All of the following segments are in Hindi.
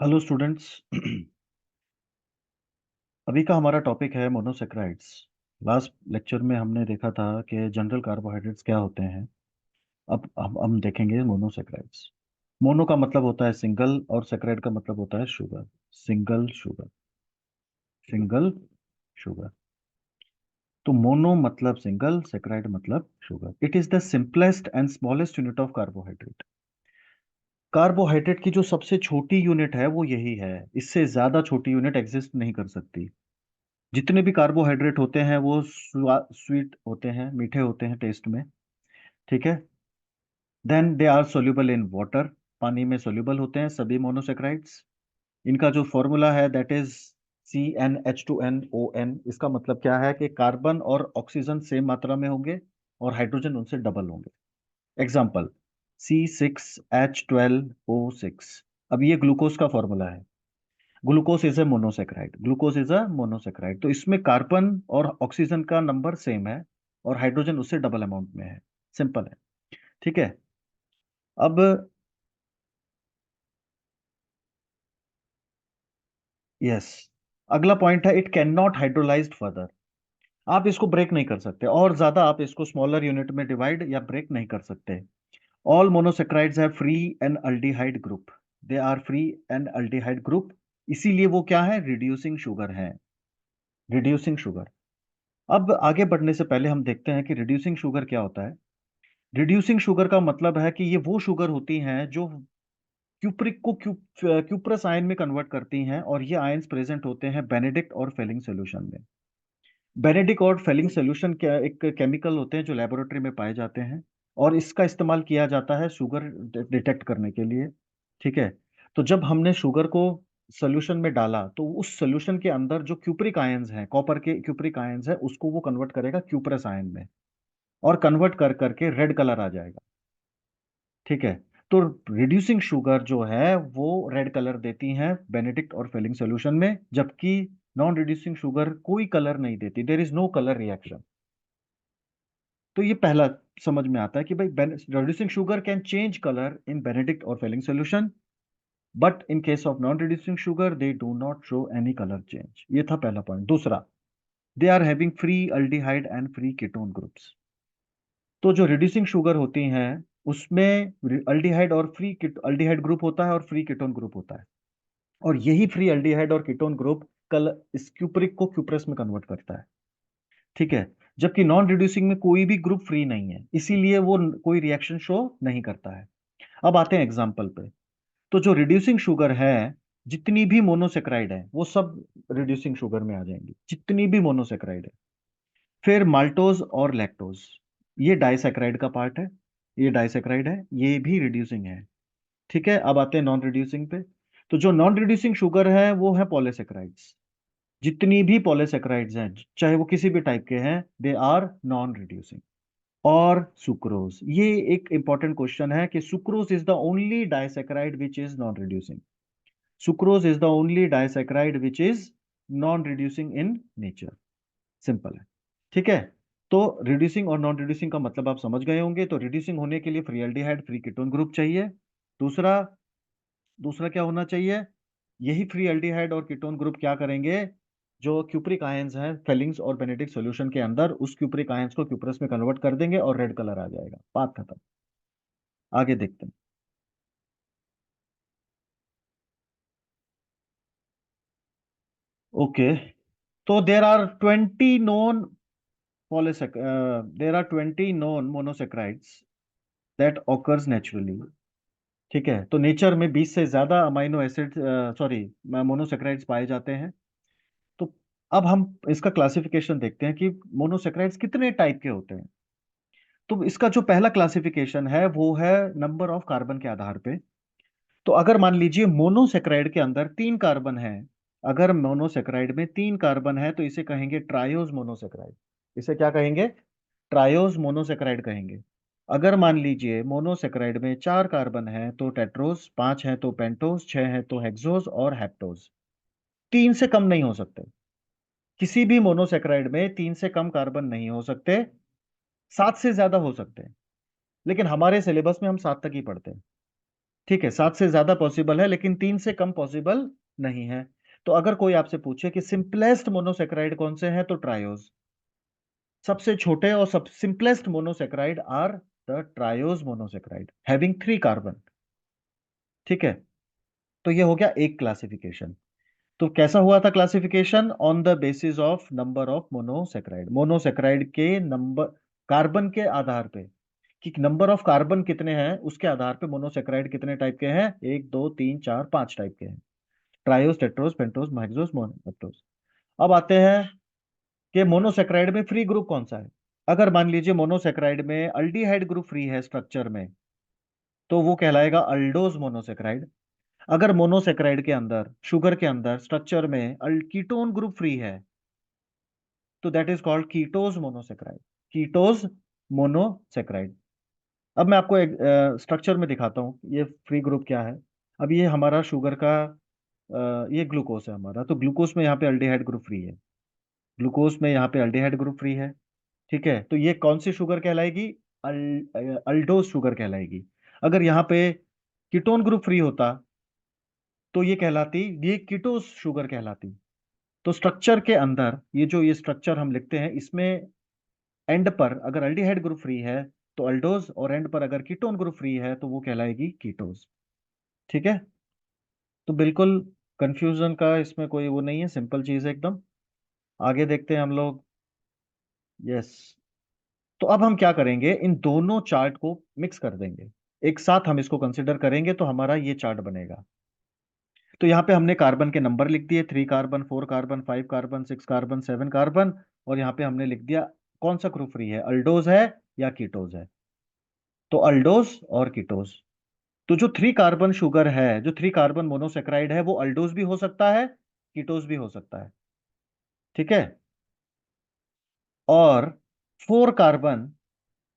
Hello students. अभी का हमारा टॉपिक है मोनोसेक्राइड्स। लास्ट लेक्चर में हमने देखा था कि जनरल कार्बोहाइड्रेट्स क्या होते हैं। अब हम देखेंगे मोनोसेक्राइड्स। मोनो का मतलब होता है सिंगल और सेक्राइड का मतलब होता है sugar. Single sugar, single sugar. तो मोनो मतलब सिंगल, सेक्राइड मतलब sugar. It is the simplest and smallest unit of carbohydrate. Carbohydrate की जो सबसे छोटी यूनिट है वो यही है। इससे ज्यादा छोटी यूनिट एग्जिस्ट नहीं कर सकती। जितने भी कार्बोहाइड्रेट होते हैं वो स्वीट होते हैं, मीठे होते हैं टेस्ट में। ठीक है। Then they are soluble in water. पानी में सोल्यूबल होते हैं सभी मोनोसेक्राइड्स। इनका जो फॉर्मूला है दैट इज CnH2nOn। इसका मतलब क्या है कि कार्बन और ऑक्सीजन सेम मात्रा में होंगे और हाइड्रोजन उनसे डबल होंगे। Example C6H12O6। अब ये ग्लूकोज का फॉर्मूला है। Glucose is a monosaccharide, glucose is a monosaccharide. तो इसमें कार्बन और ऑक्सीजन का नंबर सेम है और हाइड्रोजन उससे डबल अमाउंट में है। सिंपल है। ठीक है। अब यस, अगला पॉइंट है it can not hydrolysed further. आप इसको ब्रेक नहीं कर सकते और ज्यादा आप इसको स्मॉलर यूनिट में डिवाइड या ब्रेक नहीं कर सकते। All monosaccharides have free an aldehyde group. They are free an aldehyde group. इसीलिए वो क्या है, रिड्यूसिंग शुगर है। Reducing sugar. अब आगे बढ़ने से पहले हम देखते हैं कि रिड्यूसिंग शुगर क्या होता है। रिड्यूसिंग शुगर का मतलब है कि ये वो शुगर होती हैं जो क्यूप्रिक को क्यूप्रस आयन में कन्वर्ट करती हैं और ये आयंस प्रेजेंट होते हैं बेनेडिक्ट और फेलिंग सॉल्यूशन में। बेनेडिक्ट और फेलिंग सॉल्यूशन क्या एक केमिकल होते हैं जो लेबोरेटरी में पाए जाते हैं और इसका इस्तेमाल किया जाता है शुगर डिटेक्ट करने के लिए। ठीक है। तो जब हमने शुगर को सोल्यूशन में डाला तो उस सोल्यूशन के अंदर जो क्यूप्रिक आयंस हैं, कॉपर के क्यूप्रिक आयंस है, उसको वो कन्वर्ट करेगा क्यूप्रस आयन में और कन्वर्ट कर करके रेड कलर आ जाएगा। ठीक है। तो रिड्यूसिंग शुगर जो है वो रेड कलर देती हैं बेनेडिक्ट और फेलिंग सॉल्यूशन में, जबकि नॉन रिड्यूसिंग शुगर कोई कलर नहीं देती। There is no colour reaction. तो ये पहला समझ में आता है कि भाई reducing sugar can change colour in Benedict और Fehling solution, but in case of non reducing sugar they do not show any colour change. ये था पहला पॉइंट। दूसरा, they are having free aldehyde and free ketone groups. तो जो रिड्यूसिंग शुगर होती हैं उसमें अल्डिहाइड और फ्री अल्डिहाइड ग्रुप होता है और फ्री कीटोन ग्रुप होता है। और यही फ्री अल्डिहाइड और कीटोन ग्रुप कल इस क्यूप्रिक को क्यूप्रस में कन्वर्ट करता है। ठीक है। जबकि नॉन रिड्यूसिंग में कोई भी ग्रुप फ्री नहीं है, इसीलिए वो कोई रिएक्शन शो नहीं करता है। अब आते हैं एग्जाम्पल पे। तो जो रिड्यूसिंग शुगर है, जितनी भी मोनोसेक्राइड है वो सब रिड्यूसिंग शुगर में आ जाएंगी, जितनी भी मोनोसेक्राइड है। फिर माल्टोज और लैक्टोज, ये डाइसेक्राइड का पार्ट है। ये डाइसेक्राइड है, ये भी रिड्यूसिंग है। ठीक है। अब आते हैं नॉन रिड्यूसिंग पे। तो जो नॉन रिड्यूसिंग शुगर है वो है पॉलीसेक्राइड्स। जितनी भी पॉलीसेक्राइड्स हैं, चाहे वो किसी भी टाइप के हैं, दे आर नॉन रिड्यूसिंग। और सुक्रोज, ये एक इंपॉर्टेंट क्वेश्चन है कि sucrose is the only disaccharide which is non reducing. Sucrose is the only disaccharide which is non reducing in nature. Simple है। ठीक है। तो रिड्यूसिंग और नॉन रिड्यूसिंग का मतलब आप समझ गए होंगे। तो रिड्यूसिंग होने के लिए free aldehyde free ketone group चाहिए। दूसरा, दूसरा क्या होना चाहिए, यही फ्री एल्डिहाइड और कीटोन ग्रुप क्या करेंगे, जो क्यूप्रिक आयंस हैं फेलिंग्स और बेनेडिक्ट सॉल्यूशन के अंदर, उस क्यूप्रिक आयंस को क्यूप्रस में कन्वर्ट कर देंगे और रेड कलर आ जाएगा। बात खत्म। आगे देखते हैं। ओके। तो देर आर 20 नोन पॉलीसेक there are 20 known monosaccharides that occurs naturally. ठीक है। तो नेचर में 20 से ज्यादा अमाइनो एसिड, सॉरी, मोनोसेक्राइड्स पाए जाते हैं। तो अब हम इसका क्लासिफिकेशन देखते हैं कि मोनोसेक्राइड्स कितने टाइप के होते हैं। तो इसका जो पहला क्लासिफिकेशन है वो है नंबर ऑफ कार्बन के आधार पे। तो अगर मान लीजिए मोनोसेक्राइड के अंदर 3 कार्बन है, अगर मोनोसेक्राइड में 3 कार्बन है तो इसे कहेंगे ट्रायोज मोनोसेक्राइड। इसे क्या कहेंगे, ट्रायोज मोनोसेक्राइड कहेंगे। अगर मान लीजिए मोनोसेक्राइड में 4 कार्बन है तो टेट्रोज, 5 है तो पेंटोज, 6 है तो हेक्सोज और हेप्टोज। 3 से कम नहीं हो सकते। किसी भी मोनोसेक्राइड में 3 से कम कार्बन नहीं हो सकते। 7 से ज्यादा हो सकते हैं, लेकिन हमारे सिलेबस में हम 7 तक ही पढ़ते हैं। ठीक है, 7 से ज्यादा पॉसिबल है लेकिन 3 से कम पॉसिबल नहीं है। तो अगर कोई आपसे पूछे कि सिंपलेस्ट मोनोसेक्राइड कौन से हैं, तो ट्रायोज। सबसे छोटे और सब simplest monosaccharide are the triose monosaccharide having 3 carbon. ठीक है, तो ये हो गया एक क्लासिफिकेशन। तो कैसा हुआ था classification? On the basis of number of monosaccharide, monosaccharide के नंबर, कार्बन के आधार पे, कि नंबर ऑफ कार्बन कितने हैं उसके आधार पे मोनोसेक्राइड कितने टाइप के हैं, 1 2 3 4 5 टाइप के हैं। ट्रायोस, टेट्रोस, पेंटोस, हेक्सोस, मोनोसेक्टोस। अब आते हैं कि मोनोसेक्राइड में फ्री ग्रुप कौन सा है। अगर मान लीजिए मोनोसेक्राइड में अल्डिहाइड ग्रुप फ्री है स्ट्रक्चर में, तो वो कहलाएगा अल्डोज मोनोसेक्राइड। अगर मोनोसेक्राइड के अंदर, शुगर के अंदर स्ट्रक्चर में कीटोन ग्रुप फ्री है, तो that is called कीटोज monosaccharide. कीटोज monosaccharide. अब मैं आपको एक स्ट्रक्चर में दिखाता हूँ ये फ्री ग्रुप क्या है। अब ये हमारा शुगर का ये ग्लूकोज है हमारा, तो ग्लूकोज में यहाँ पे अल्डिहाइड ग्रुप फ्री है, ग्लूकोज में यहाँ पे अल्डिहाइड ग्रुप फ्री है। ठीक है, तो ये कौन सी शुगर कहलाएगी? अल्डोज शुगर कहलाएगी। अगर यहाँ पे कीटोन ग्रुप फ्री होता तो ये कहलाती, ये कीटोस शुगर कहलाती। तो स्ट्रक्चर के अंदर ये जो ये स्ट्रक्चर हम लिखते हैं, इसमें एंड पर अगर अल्डिहाइड ग्रुप फ्री है तो अल्डोज, और एंड पर अगर कीटोन ग्रुप फ्री है तो वो कहलाएगी कीटोज। ठीक है, तो बिल्कुल कंफ्यूजन का इसमें कोई वो नहीं है, सिंपल चीज है एकदम। आगे देखते हैं हम लोग। यस, तो अब हम क्या करेंगे, इन दोनों चार्ट को मिक्स कर देंगे, एक साथ हम इसको कंसिडर करेंगे तो हमारा ये चार्ट बनेगा। तो यहाँ पे हमने कार्बन के नंबर लिख दिए, 3 carbon, 4 carbon, 5 carbon, 6 carbon, 7 carbon. और यहाँ पे हमने लिख दिया कौन सा ग्रुप फ्री है, अल्डोज है या कीटोज है। तो अल्डोज और कीटोज। तो जो 3 कार्बन शुगर है, जो 3 कार्बन मोनोसेक्राइड है, वो अल्डोज भी हो सकता है, कीटोज भी हो सकता है। ठीक है, और 4 कार्बन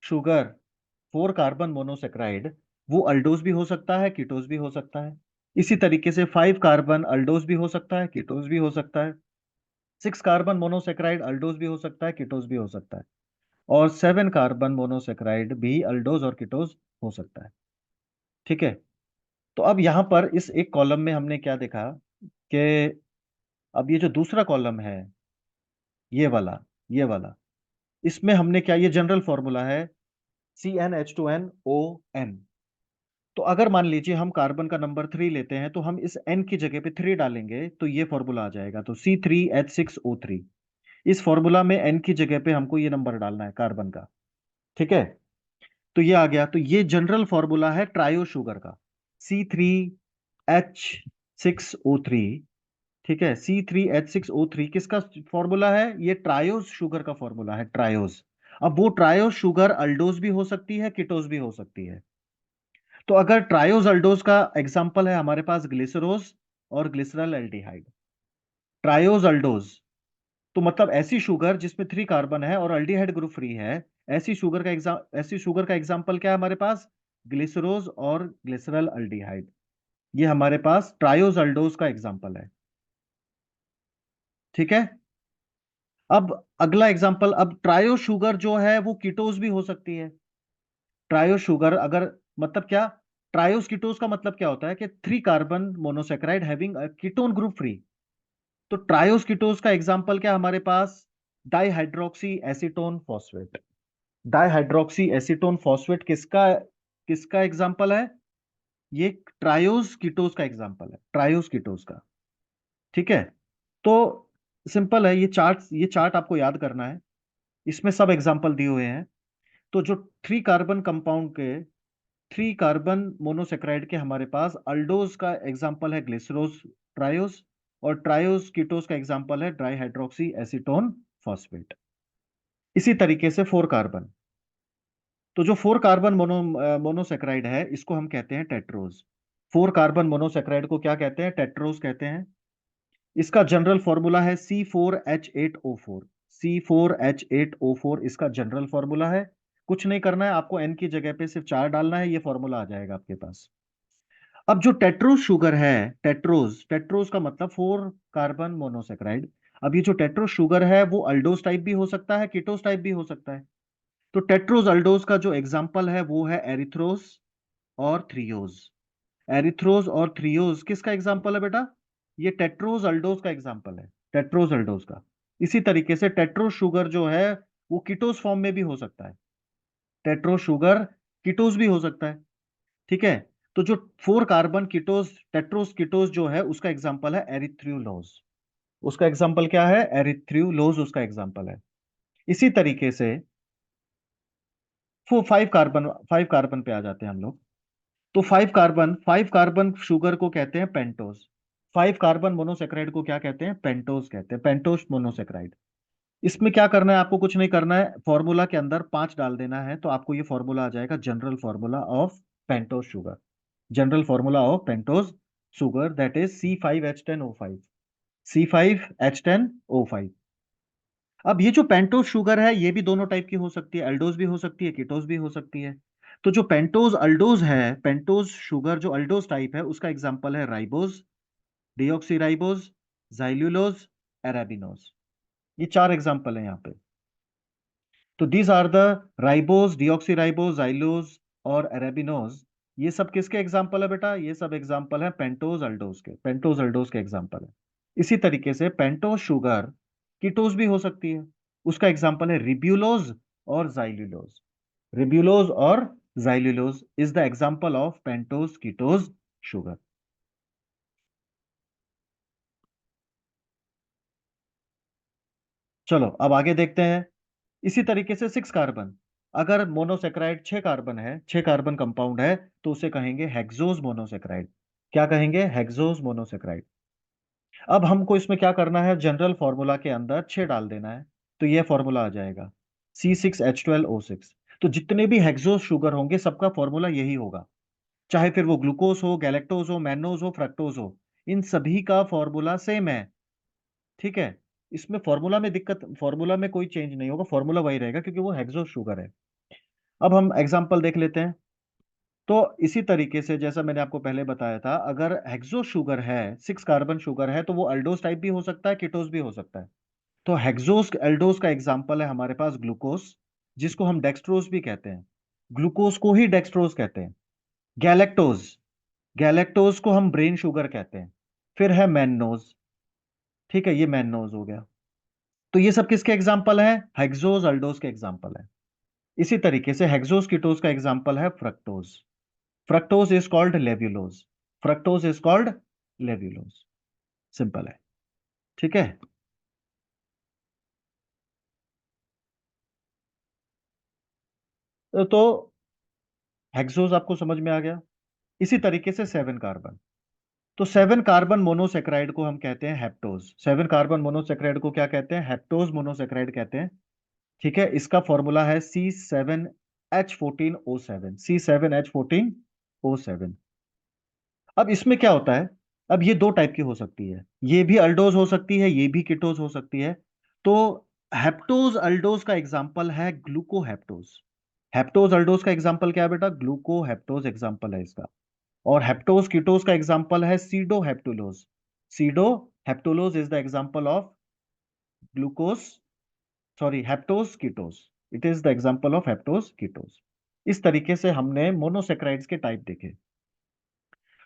शुगर, 4 कार्बन मोनोसेक्राइड, वो अल्डोज भी हो सकता है, कीटोज भी हो सकता है। इसी तरीके से 5 कार्बन अल्डोज भी हो सकता है, कीटोज भी हो सकता है। 6 कार्बन मोनोसेक्राइड अल्डोज भी हो सकता है, कीटोज भी हो सकता है। और 7 कार्बन मोनोसेक्राइड भी अल्डोज और कीटोज हो सकता है। ठीक है, तो अब यहां पर इस एक कॉलम में हमने क्या देखा कि अब ये जो दूसरा कॉलम है, ये वाला, इसमें हमने क्या, ये जनरल फॉर्मूला है CnH2nOn। तो अगर मान लीजिए हम कार्बन का नंबर 3 लेते हैं, तो हम इस n की जगह पे 3 डालेंगे तो ये फॉर्मूला आ जाएगा, तो C3H6O3। इस फॉर्मूला में n की जगह पे हमको ये नंबर डालना है कार्बन का। ठीक है, तो ये आ गया, तो ये जनरल फॉर्मूला है ट्रायो शुगर का, C3H6O3। ठीक है, C3H6O3 किसका फॉर्मूला है? ये ट्रायोज शुगर का फॉर्मूला है, ट्रायोज। अब वो ट्रायोज शुगर अल्डोज भी हो सकती है, कीटोज भी हो सकती है। तो अगर ट्रायोज अल्डोज का एग्जांपल है हमारे पास ग्लिसरोज और ग्लिसरल एल्डिहाइड। ट्रायोज अल्डोज तो मतलब ऐसी शुगर जिसमें 3 कार्बन है और अल्डिहाइड ग्रुप फ्री है। ऐसी शुगर का एग्जांपल क्या है हमारे पास? ग्लिसरोज और ग्लिसरल अल्डिहाइड। ये हमारे पास ट्रायोज अल्डोज का एग्जांपल है। ठीक है, अब अगला एग्जांपल, अब ट्रायो शुगर जो है वो कीटोज भी हो सकती है। ट्रायो शुगर अगर, मतलब क्या, ट्रायोस कीटोज का मतलब क्या होता है कि 3 carbon monosaccharide having ketone group free. तो ट्रायोस कीटोज का एग्जांपल क्या हमारे पास? Dihydroxy acetone phosphate. Dihydroxy acetone phosphate किसका किसका एग्जांपल है? ये ट्रायोस कीटोज का एग्जांपल है, ट्रायोस कीटोज का। ठीक है, तो सिंपल है, ये चार्ट आपको याद करना है, इसमें सब एग्जांपल दिए हुए हैं। तो जो 3 कार्बन कंपाउंड के, 3 कार्बन मोनोसेक्राइड के हमारे पास अल्डोज का एग्जांपल है ग्लिसरोज ट्रायोस, और ट्रायोस कीटोस का एग्जांपल है ट्राईहाइड्रोक्सी एसीटोन फॉस्फेट। इसी तरीके से 4 कार्बन, तो जो 4 कार्बन मोनोसेक्राइड है इसको हम कहते हैं टेट्रोज। 4 कार्बन मोनोसेक्राइड को क्या कहते हैं? टेट्रोज कहते हैं। इसका जनरल फॉर्मूला है C4H8O4। C4H8O4 इसका जनरल फॉर्मूला है। कुछ नहीं करना है आपको, एन की जगह पे सिर्फ 4 डालना है, ये फॉर्मूला आ जाएगा आपके पास। अब जो टेट्रोज शुगर है, टेट्रोज, टेट्रोज का मतलब 4 कार्बन मोनोसेक्राइड। अब ये जो टेट्रोज शुगर है वो अल्डोज टाइप भी हो सकता है, कीटोज टाइप भी हो सकता है। तो टेट्रोज अल्डोज का जो एग्जाम्पल है वो है एरिथ्रोस और थ्रियोज। एरिथ्रोज और थ्रियोज किसका एग्जाम्पल है बेटा? ये टेट्रोज अल्डोज का एग्जाम्पल है, टेट्रोज अल्डोज का। इसी तरीके से टेट्रो शुगर जो है वो कीटोस फॉर्म में भी हो सकता है, टेट्रो शुगर कीटोस भी हो सकता है। ठीक है, तो जो 4 कार्बन कीटोस टेट्रोस कीटोस जो है उसका एग्जाम्पल है एरिथ्रियोलोज। उसका एग्जाम्पल क्या है? एरिथ्रियोलोज उसका एग्जाम्पल है। इसी तरीके से वो 5 कार्बन पे आ जाते हैं हम लोग। तो 5 कार्बन शुगर को कहते हैं पेंटोज। 5 कार्बन मोनोसेक्राइड को क्या कहते हैं? पेंटोज कहते हैं, पेंटोज मोनोसेक्राइड। इसमें क्या करना है? आपको कुछ नहीं करना है, फॉर्मूला के अंदर 5 डाल देना है तो आपको ये फॉर्मूला आ जाएगा, general formula of pentose sugar. General formula of pentose sugar that is C5H10O5। C5H10O5। अब ये जो पेंटोज शुगर है ये भी दोनों टाइप की हो सकती है, अल्डोज भी हो सकती है, कीटोज भी हो सकती है। तो जो पेंटोज अल्डोज है, पेंटोज शुगर जो अल्डोज टाइप है उसका एग्जांपल है राइबोज, डीऑक्सीराइबोज, जाइलुलोज, एराबिनोज। ये 4 एग्जांपल है यहाँ पे। तो these are the ribose, deoxyribose, xylose और अरेबिनोज। ये सब किसके एग्जाम्पल है बेटा? ये सब एग्जाम्पल है पेंटोज अल्डोज के, पेंटोज अल्डोज के एग्जाम्पल है। इसी तरीके से पेंटोज शुगर कीटोज भी हो सकती है, उसका एग्जाम्पल है रिब्यूलोज और जाइलुलोज। रिब्यूलोज और xylulose is the example of pentose कीटोज sugar. चलो अब आगे देखते हैं। इसी तरीके से 6 कार्बन, अगर मोनोसेक्राइड 6 कार्बन है, 6 कार्बन कंपाउंड है, तो उसे कहेंगे हेक्सोज मोनोसेक्राइड। क्या कहेंगे? Hexose monosaccharide. अब हमको इसमें क्या करना है? जनरल फॉर्मूला के अंदर 6 डाल देना है तो यह फॉर्मूला आ जाएगा C6H12O6। तो जितने भी हेक्सोज शुगर होंगे सबका फॉर्मूला यही होगा, चाहे फिर वो ग्लूकोज हो, गैलेक्टोज हो, मैनोज हो, फ्रक्टोज हो, इन सभी का फॉर्मूला सेम है। ठीक है, इसमें फॉर्मूला में कोई चेंज नहीं होगा, फॉर्मूला वही रहेगा क्योंकि वो हेक्सोज शुगर है। अब हम एग्जाम्पल देख लेते हैं। तो इसी तरीके से जैसा मैंने आपको पहले बताया था, अगर हेक्सो शुगर है, 6 कार्बन शुगर है, तो वो अल्डोस टाइप भी हो सकता है, कीटोस भी हो सकता है। तो हेक्सोस अल्डोस का एग्जाम्पल है हमारे पास ग्लूकोस, जिसको हम डेक्सट्रोज भी कहते हैं, ग्लूकोज को ही डेक्सट्रोज कहते हैं। गैलेक्टोज, गैलेक्टोज को हम ब्रेन शुगर कहते हैं। फिर है मैनोज। ठीक है, ये मैनोज हो गया। तो ये सब किसके एग्जाम्पल है? हेक्सोज अल्डोस के एग्जाम्पल है। इसी तरीके से हेक्सोस कीटोस का एग्जाम्पल है fructose. Fructose is called laevulose. Fructose is called laevulose. Simple है। ठीक है, तो हेक्सोज आपको समझ में आ गया। इसी तरीके से 7 कार्बन, तो 7 कार्बन मोनोसेक्राइड को हम कहते हैं हेप्टोज। 7 कार्बन मोनोसेक्राइड को क्या कहते हैं? हेप्टोज मोनोसेक्राइड कहते हैं। ठीक है, इसका फॉर्मूला है C7H14O7। C7H14O7। अब इसमें क्या होता है? अब ये दो टाइप की हो सकती है, ये भी अल्डोज हो सकती है, ये भी कीटोज हो सकती है। तो हेप्टोज अल्डोज का एग्जाम्पल है ग्लूकोहेप्टोज। हेप्टोज अल्डोज का एग्जाम्पल क्या है बेटा? ग्लूकोहेप्टोज एग्जाम्पल है इसका। और हेप्टोज कीटोज का एग्जाम्पल है sedoheptulose. Sedoheptulose is the example of glucose, sorry, heptose ketose. It is the example of heptose ketose. इस तरीके से हमने मोनोसेक्राइड्स के टाइप देखे।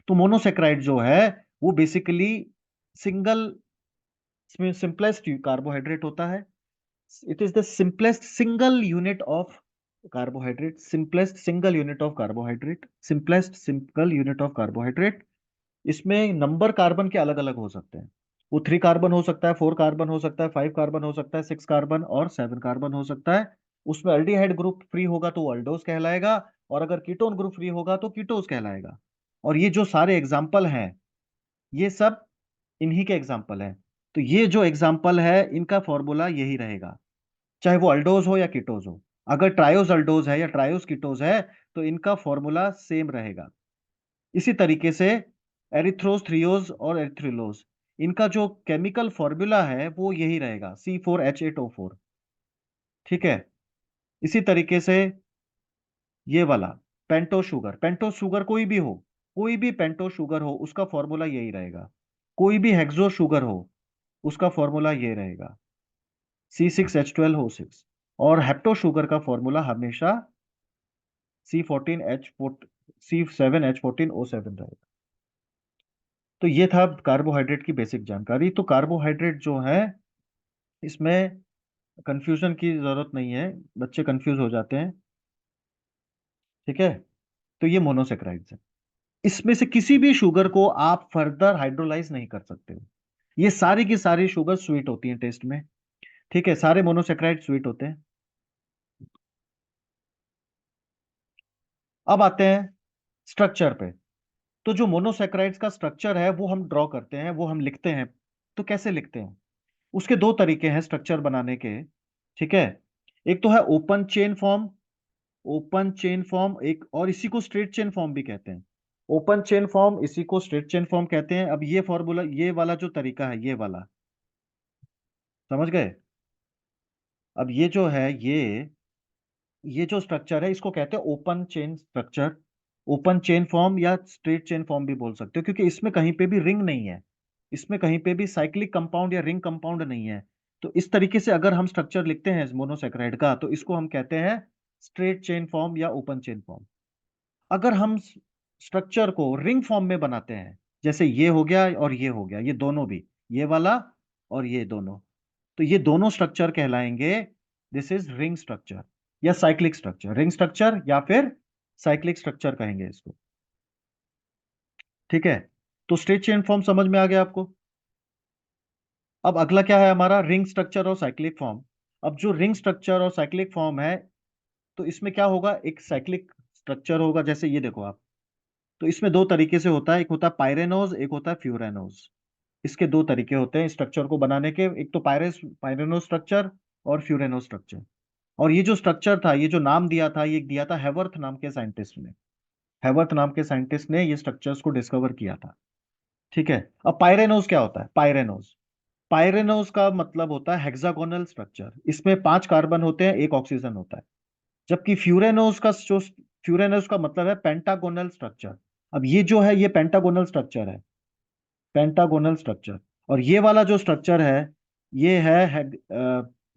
तो मोनोसेक्राइड जो है वो बेसिकली सिंगल, इसमें सिंपलेस्ट कार्बोहाइड्रेट होता है। It is the simplest single unit of carbohydrate, simplest single unit of carbohydrate, simplest single unit of carbohydrate. इसमें नंबर कार्बन के अलग अलग हो सकते हैं। वो 3 कार्बन हो सकता है, 4 कार्बन हो सकता है, 5 कार्बन हो सकता है, 6 कार्बन और 7 कार्बन हो सकता है। उसमें अल्डिहाइड ग्रुप फ्री होगा तो वो अल्डोज कहलाएगा, और अगर कीटोन ग्रुप फ्री होगा तो कीटोज कहलाएगा। और ये जो सारे एग्जाम्पल हैं ये सब इन्हीं के एग्जाम्पल हैं। तो ये जो एग्जाम्पल है इनका फॉर्मूला यही रहेगा, चाहे वो अल्डोज हो या कीटोज हो। अगर ट्रायोज अल्डोज है या ट्रायोज कीटोज है तो इनका फॉर्मूला सेम रहेगा। इसी तरीके से एरिथ्रोज, थ्रियोज और एरिथ्रिलोज, इनका जो केमिकल फॉर्मूला है वो यही रहेगा, C4H8O4। ठीक है, इसी तरीके से ये वाला पेंटो शुगर कोई भी हो, कोई भी पेंटो शुगर हो उसका फॉर्मूला यही रहेगा। कोई भी हेक्सो शुगर हो उसका फॉर्मूला ये रहेगा, C6H12O6। और हेप्टो शुगर का फॉर्मूला हमेशा C14H4, C7H14O7 रहेगा। तो ये था कार्बोहाइड्रेट की बेसिक जानकारी। तो कार्बोहाइड्रेट जो है, इसमें कंफ्यूजन की जरूरत नहीं है, बच्चे कंफ्यूज हो जाते हैं। ठीक है, तो ये मोनोसेक्राइड्स है। इसमें से किसी भी शुगर को आप फर्दर हाइड्रोलाइज नहीं कर सकते हो। ये सारी की सारी शुगर स्वीट होती हैं टेस्ट में। ठीक है, सारे मोनोसेक्राइड स्वीट होते हैं। अब आते हैं स्ट्रक्चर पे। तो जो मोनोसेक्राइड्स का स्ट्रक्चर है वो हम ड्रॉ करते हैं, वो हम लिखते हैं। तो कैसे लिखते हैं? उसके दो तरीके हैं स्ट्रक्चर बनाने के। ठीक है, एक तो है open chain form. Open chain form एक, और इसी को स्ट्रेट चेन फॉर्म भी कहते हैं। ओपन चेन फॉर्म, इसी को स्ट्रेट चेन फॉर्म कहते हैं। अब ये फॉर्मूला, ये वाला जो तरीका है, ये वाला, समझ गए? अब ये जो है, ये जो स्ट्रक्चर है इसको कहते हैं open chain structure. Open chain form या स्ट्रेट चेन फॉर्म भी बोल सकते हो, क्योंकि इसमें कहीं पे भी रिंग नहीं है। इसमें कहीं पे भी साइक्लिक कंपाउंड या रिंग कंपाउंड नहीं है। तो इस तरीके से अगर हम स्ट्रक्चर लिखते हैं मोनोसेक्राइड का, तो इसको हम कहते हैं स्ट्रेट चेन फॉर्म या ओपन चेन फॉर्म। अगर हम स्ट्रक्चर को रिंग फॉर्म में बनाते हैं, जैसे ये हो गया और ये हो गया, ये दोनों भी, ये वाला और ये दोनों, तो ये दोनों स्ट्रक्चर कहलाएंगे, दिस इज रिंग स्ट्रक्चर या साइक्लिक स्ट्रक्चर। रिंग स्ट्रक्चर या फिर साइक्लिक स्ट्रक्चर कहेंगे इसको। ठीक है, तो स्ट्रेट चेन फॉर्म समझ में आ गया आपको। अब अगला क्या है हमारा? रिंग स्ट्रक्चर और साइक्लिक फॉर्म। अब जो रिंग स्ट्रक्चर और साइक्लिक फॉर्म है, तो इसमें क्या होगा? एक साइक्लिक स्ट्रक्चर होगा, जैसे ये देखो आप। तो इसमें दो तरीके से होता है, एक होता है पाइरेनोज, एक होता है फ्यूरेनोज। इसके दो तरीके होते हैं स्ट्रक्चर को बनाने के, एक तो पाइरेनोज स्ट्रक्चर और फ्यूरेनोज स्ट्रक्चर। और ये जो स्ट्रक्चर था, ये जो नाम दिया था, ये दिया था हेवर्थ नाम के साइंटिस्ट ने। हेवर्थ नाम के साइंटिस्ट ने ये स्ट्रक्चर्स को डिस्कवर किया था। ठीक है, अब पाइरेनोज क्या होता है? पाइरेनोज, पाइरेनोज का मतलब होता है हेक्सागोनल स्ट्रक्चर। इसमें 5 कार्बन होते हैं, एक ऑक्सीजन होता है। जबकि फ्यूरेनोज का मतलब है पेंटागोनल स्ट्रक्चर। अब ये जो है, ये पेंटागोनल स्ट्रक्चर है, पेंटागोनल स्ट्रक्चर। और ये वाला जो स्ट्रक्चर है, ये है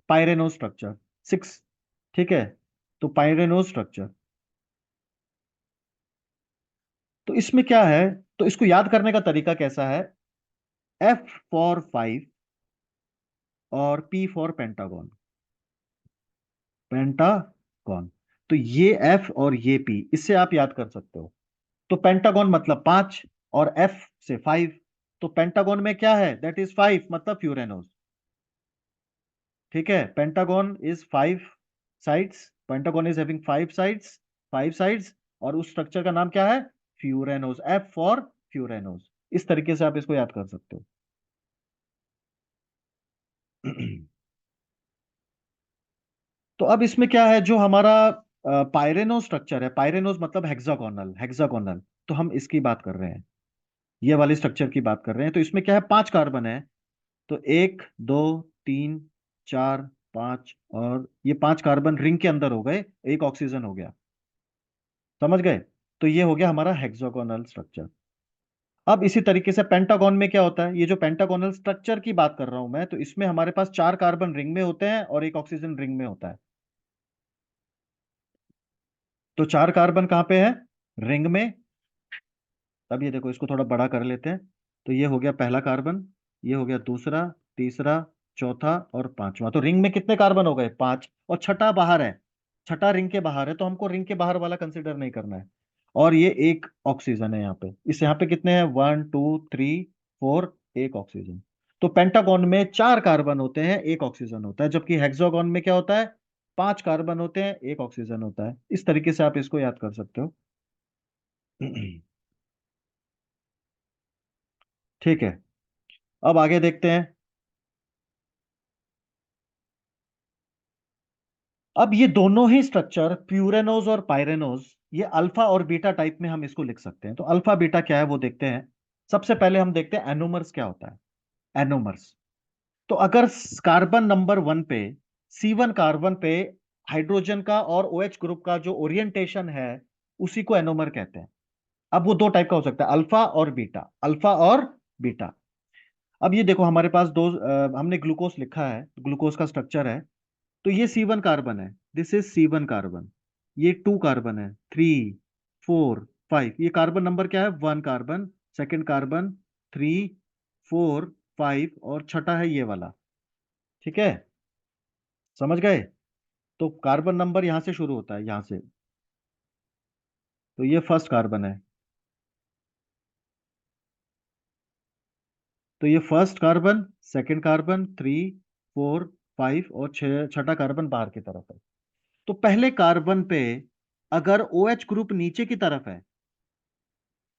पाइरेनोज स्ट्रक्चर 6। ठीक है, तो पाइरेनोज स्ट्रक्चर, तो इसमें क्या है? तो इसको याद करने का तरीका कैसा है? F फॉर 5 और P फॉर पेंटागन। पेंटागन, तो ये F और ये P, इससे आप याद कर सकते हो। तो पेंटागन मतलब 5 और F से 5, तो पेंटागन में क्या है? दैट इज 5, मतलब फ्यूरेनोस। ठीक है, pentagon is 5 sides, pentagon is having 5 sides, 5 sides. और उस स्ट्रक्चर का नाम क्या है? फ्यूरेनोस, F फॉर फ्यूरेनोस। इस तरीके से आप इसको याद कर सकते हो। तो अब इसमें क्या है, जो हमारा पाइरेनो स्ट्रक्चर है, पाइरेनोस मतलब हेक्सागोनल, हेक्सागोनल। तो हम इसकी बात कर रहे हैं, ये वाली स्ट्रक्चर की बात कर रहे हैं। तो इसमें क्या है? 5 कार्बन है। तो 1 2 3 4 5, और ये 5 कार्बन रिंग के अंदर हो गए, एक ऑक्सीजन हो गया। समझ गए? तो ये हो गया हमारा हेक्सागोनल स्ट्रक्चर। अब इसी तरीके से पेंटागन में क्या होता है? ये जो पेंटागोनल स्ट्रक्चर की बात कर रहा हूं मैं, तो इसमें हमारे पास 4 कार्बन रिंग में होते हैं और एक ऑक्सीजन रिंग में होता है। तो 4 कार्बन कहाँ पे है? रिंग में। अब ये देखो, इसको थोड़ा बड़ा कर लेते हैं। तो ये हो गया पहला कार्बन, ये हो गया दूसरा, तीसरा, चौथा और पांचवा। तो रिंग में कितने कार्बन हो गए? 5। और छठा बाहर है, छठा रिंग के बाहर है, तो हमको रिंग के बाहर वाला कंसिडर नहीं करना है। और ये एक ऑक्सीजन है यहाँ पे, इस यहाँ पे कितने हैं? 1 2 3 4, एक ऑक्सीजन। तो पेंटागन में 4 कार्बन होते हैं, एक ऑक्सीजन होता है। जबकि हेक्सागन में क्या होता है? 5 कार्बन होते हैं, एक ऑक्सीजन होता है। इस तरीके से आप इसको याद कर सकते हो। ठीक है, अब आगे देखते हैं। अब ये दोनों ही स्ट्रक्चर, प्यूरेनोज और पाइरेनोज, ये अल्फा और बीटा टाइप में हम इसको लिख सकते हैं। तो अल्फा बीटा क्या है वो देखते हैं। सबसे पहले हम देखते हैं एनोमर्स क्या होता है। एनोमर्स, तो अगर कार्बन नंबर 1 पे, C1 कार्बन पे हाइड्रोजन का और OH ग्रुप का जो ओरिएंटेशन है, उसी को एनोमर कहते हैं। अब वो दो टाइप का हो सकता है, अल्फा और बीटा, अल्फा और बीटा। अब ये देखो, हमारे पास दो हमने ग्लूकोज लिखा है, ग्लूकोज का स्ट्रक्चर है। तो ये C1 कार्बन है, दिस इज C1 कार्बन। ये 2 कार्बन है, 3 4 5। ये कार्बन नंबर क्या है? 1 carbon, second carbon, three, four, five, और छठा है ये वाला। ठीक है, समझ गए? तो कार्बन नंबर यहां से शुरू होता है, यहां से। तो ये फर्स्ट कार्बन है। तो ये first carbon, second carbon, three, four, five, और छठा कार्बन बाहर की तरफ है। तो पहले कार्बन पे अगर ओ एच ग्रुप नीचे की तरफ है,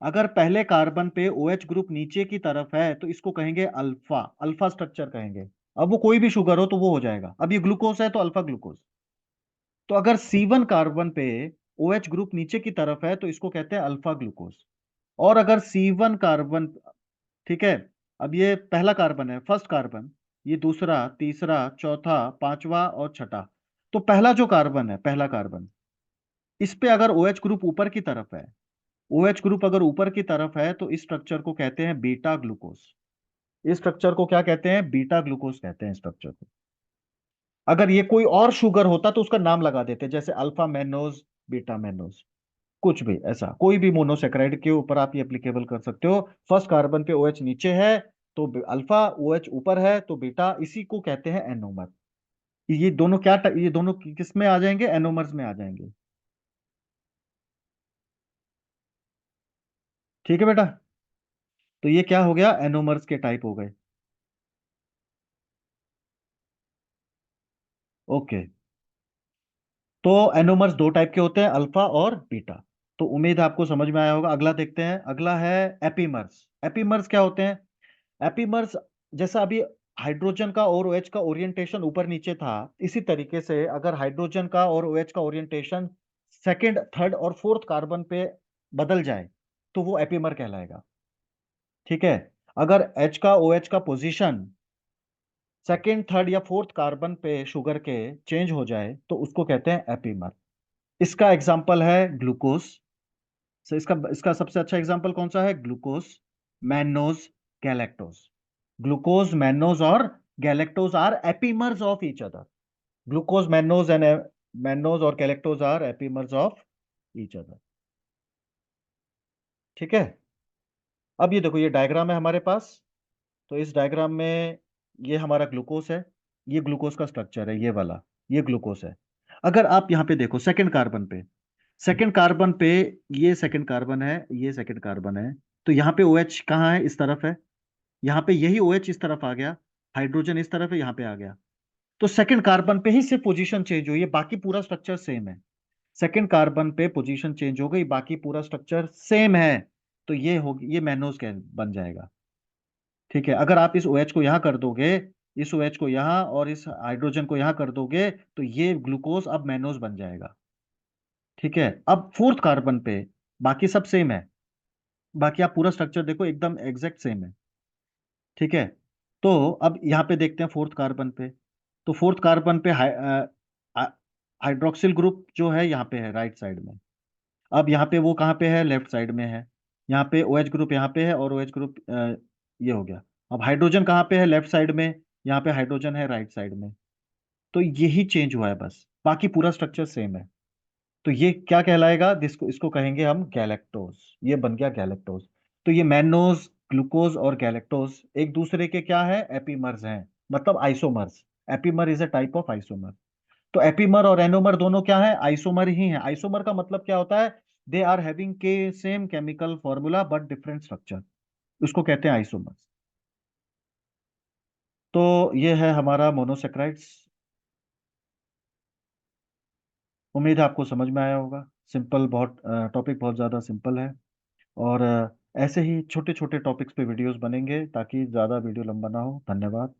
अगर पहले कार्बन पे ओ एच ग्रुप नीचे की तरफ है, तो इसको कहेंगे अल्फा, अल्फा स्ट्रक्चर कहेंगे। अब वो कोई भी शुगर हो तो वो हो जाएगा। अब ये ग्लूकोज है तो अल्फा ग्लूकोज। तो अगर C1 कार्बन पे ओ एच ग्रुप नीचे की तरफ है तो इसको कहते हैं अल्फा ग्लूकोज। और अगर C1 कार्बन, ठीक है, अब ये पहला कार्बन है, फर्स्ट कार्बन, ये दूसरा, तीसरा, चौथा, पांचवा और छठा। तो पहला जो कार्बन है, पहला कार्बन, इस पे अगर ओ एच ग्रुप ऊपर की तरफ है, ओ एच ग्रुप अगर ऊपर की तरफ है, तो इस स्ट्रक्चर को कहते हैं बीटा ग्लूकोज। इस स्ट्रक्चर को क्या कहते हैं? बीटा ग्लूकोज कहते हैं स्ट्रक्चर को। अगर ये कोई और शुगर होता तो उसका नाम लगा देते, जैसे अल्फा मैनोज, बीटा मैनोज, कुछ भी ऐसा, कोई भी मोनोसेक्राइड के ऊपर आप ये एप्लीकेबल कर सकते हो। फर्स्ट कार्बन पे OH नीचे है तो अल्फा, OH ऊपर है तो बीटा, इसी को कहते हैं एनोमर। ये दोनों क्या ये दोनों किस में आ जाएंगे? एनोमर्स में आ जाएंगे। ठीक है बेटा, तो ये क्या हो गया? एनोमर्स के टाइप हो गए। ओके, तो एनोमर्स दो टाइप के होते हैं, अल्फा और बीटा। तो उम्मीद है आपको समझ में आया होगा। अगला देखते हैं, अगला है एपीमर्स। एपीमर्स क्या होते हैं? एपीमर्स, जैसा अभी हाइड्रोजन का और OH का ओरिएंटेशन ऊपर नीचे था, इसी तरीके से अगर हाइड्रोजन का और OH का ओरिएंटेशन सेकंड, थर्ड और फोर्थ कार्बन पे बदल जाए तो वो एपीमर कहलाएगा। ठीक है, अगर H का, OH का पोजीशन सेकंड, थर्ड या फोर्थ कार्बन पे शुगर के चेंज हो जाए तो उसको कहते हैं एपीमर। इसका एग्जाम्पल है ग्लूकोज। so इसका इसका सबसे अच्छा एग्जाम्पल कौन सा है? Glucose, mannose, galactose. Glucose, mannose और galactose are epimers of each other. Glucose, mannose और galactose are epimers of each other. ठीक है, अब ये देखो, ये डायग्राम है हमारे पास। तो इस डायग्राम में ये हमारा ग्लूकोज है, ये ग्लूकोज का स्ट्रक्चर है, ये वाला, ये ग्लूकोज है। अगर आप यहाँ पे देखो सेकंड कार्बन पे, सेकंड कार्बन पे, ये सेकंड कार्बन है, ये सेकंड कार्बन है, तो यहाँ पे OH कहाँ है? इस तरफ है। यहाँ पे यही OH इस तरफ आ गया, हाइड्रोजन इस तरफ है, यहाँ पे आ गया। तो सेकंड कार्बन पे ही सिर्फ पोजीशन चेंज हुई है, बाकी पूरा स्ट्रक्चर सेम है। सेकंड कार्बन पे पोजीशन चेंज हो गई, बाकी पूरा स्ट्रक्चर सेम है। तो ये मैनोज बन जाएगा। ठीक है, अगर आप इस OH को यहाँ कर दोगे, इस OH को यहाँ और इस हाइड्रोजन को यहाँ कर दोगे, तो ये ग्लूकोज अब मैनोज बन जाएगा। ठीक है, अब फोर्थ कार्बन पे बाकी सब सेम है, बाकी आप पूरा स्ट्रक्चर देखो एकदम एग्जैक्ट सेम है। ठीक है, तो अब यहाँ पे देखते हैं फोर्थ कार्बन पे। तो फोर्थ कार्बन पे हाइड्रोक्सिल ग्रुप जो है यहाँ पे है, राइट साइड में। अब यहाँ पे वो कहाँ पे है? लेफ्ट साइड में है। यहाँ पे OH ग्रुप यहाँ पे है और OH ग्रुप ये हो गया। अब हाइड्रोजन कहाँ पे है? लेफ्ट साइड में। यहाँ पे हाइड्रोजन है राइट साइड में। तो यही चेंज हुआ है बस, बाकी पूरा स्ट्रक्चर सेम है। तो ये क्या कहलाएगा? इसको इसको कहेंगे हम गैलेक्टोज। ये बन गया गैलेक्टोज। तो ये मैनोज, ग्लूकोज और गैलेक्टोज एक दूसरे के क्या है? एपीमर्स हैं, मतलब isomers. Epimer is a type of isomer. तो एपीमर और एनोमर दोनों क्या है? आइसोमर ही है। आइसोमर का मतलब क्या होता है? दे आर हैविंग के same chemical formula but different structure, उसको कहते हैं आइसोमर्स। तो ये है हमारा मोनोसेक्राइड्स। उम्मीद है आपको समझ में आया होगा। सिंपल, बहुत टॉपिक बहुत ज़्यादा सिंपल है। और ऐसे ही छोटे छोटे टॉपिक्स पे वीडियोस बनेंगे ताकि ज़्यादा वीडियो लंबा ना हो। धन्यवाद।